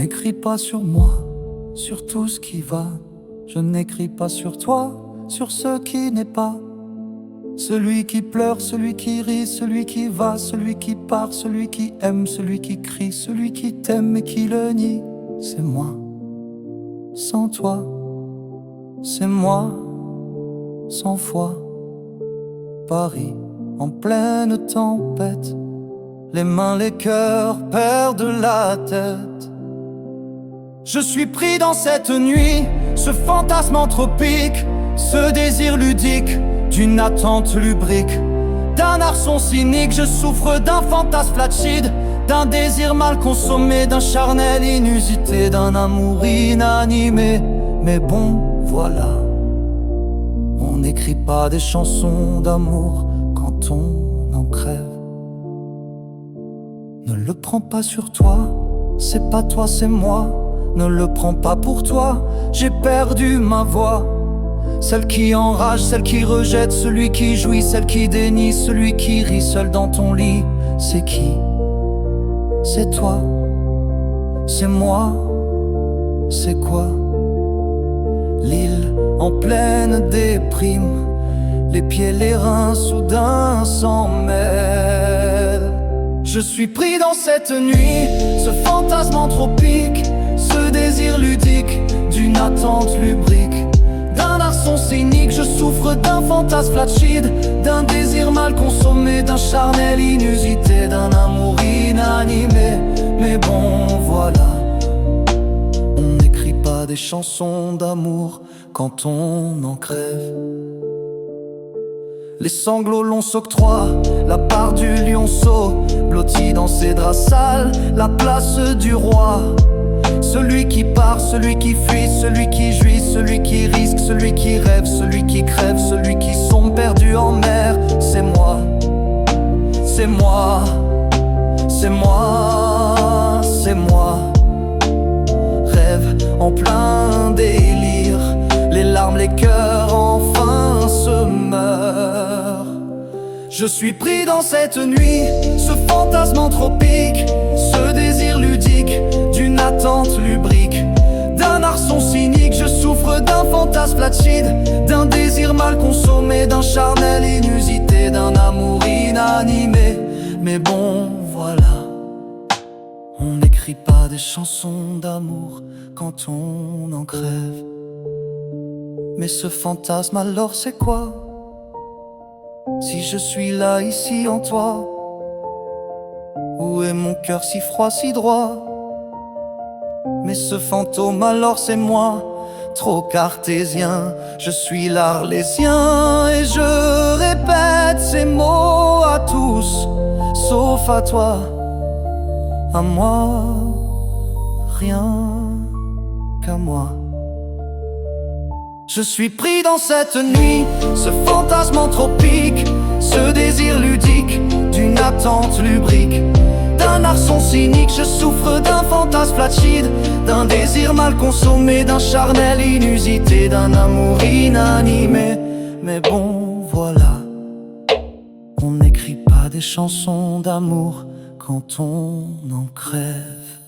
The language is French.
n'écris pas sur moi, sur tout ce qui va. Je n'écris pas sur toi, sur ce qui n'est pas. Celui qui pleure, celui qui rit, celui qui va, celui qui part, celui qui aime, celui qui crie, celui qui t'aime et qui le nie, c'est moi. Sans toi, c'est moi. 100 fois Paris en pleine tempête, les mains, les cœurs perdent la tête. Je suis pris dans cette nuit, ce fantasme anthropique, ce désir ludique d'une attente lubrique, d'un arçon cynique. Je souffre d'un fantasme flatchide, d'un désir mal consommé, d'un charnel inusité, d'un amour inanimé. Mais bon, voilà, on n'écrit pas des chansons d'amour quand on en crève. Ne le prends pas sur toi, c'est pas toi, c'est moi. Ne le prends pas pour toi, j'ai perdu ma voix. Celle qui enrage, celle qui rejette, celui qui jouit, celle qui dénie, celui qui rit seul dans ton lit. C'est qui? C'est toi, c'est moi, c'est quoi? L'île en pleine déprime, les pieds, les reins soudain s'en mêlent. Je suis pris dans cette nuit, ce fantasme anthropique, ce désir ludique d'une attente lubrique, d'un arçon cynique. Je souffre d'un fantasme flatchide, d'un désir mal consommé, d'un charnel inusité, d'un amour inanimé. Mais bon, voilà, on n'écrit pas des chansons d'amour quand on en crève. Les sanglots l'on s'octroie, la part du lionceau, blotti dans ses draps sales, la place du roi. Celui qui part, celui qui fuit, celui qui jouit, celui qui risque, celui qui rêve, celui qui crève, celui qui sombre perdu en mer. C'est moi, c'est moi, c'est moi, c'est moi. Rêve en plein délire, les larmes, les cœurs enfin se meurent. Je suis pris dans cette nuit, ce fantasme anthropique, ce désir ludique d'une attente lubrique, d'un arçon cynique. Je souffre d'un fantasme flatchide, d'un désir mal consommé, d'un charnel inusité, d'un amour inanimé. Mais bon, voilà, on n'écrit pas des chansons d'amour quand on en crève. Mais ce fantasme alors c'est quoi? Si je suis là ici en toi, où est mon cœur si froid, si droit? Mais ce fantôme alors c'est moi, trop cartésien. Je suis l'Arlésien et je répète ces mots à tous, sauf à toi, à moi, rien qu'à moi. Je suis pris dans cette nuit, ce fantasme anthropique, ce désir ludique d'une attente lubrique, d'un arçon cynique. Je souffre d'un fantasme flatchide, d'un désir mal consommé, d'un charnel inusité, d'un amour inanimé. Mais bon, voilà, on n'écrit pas des chansons d'amour quand on en crève.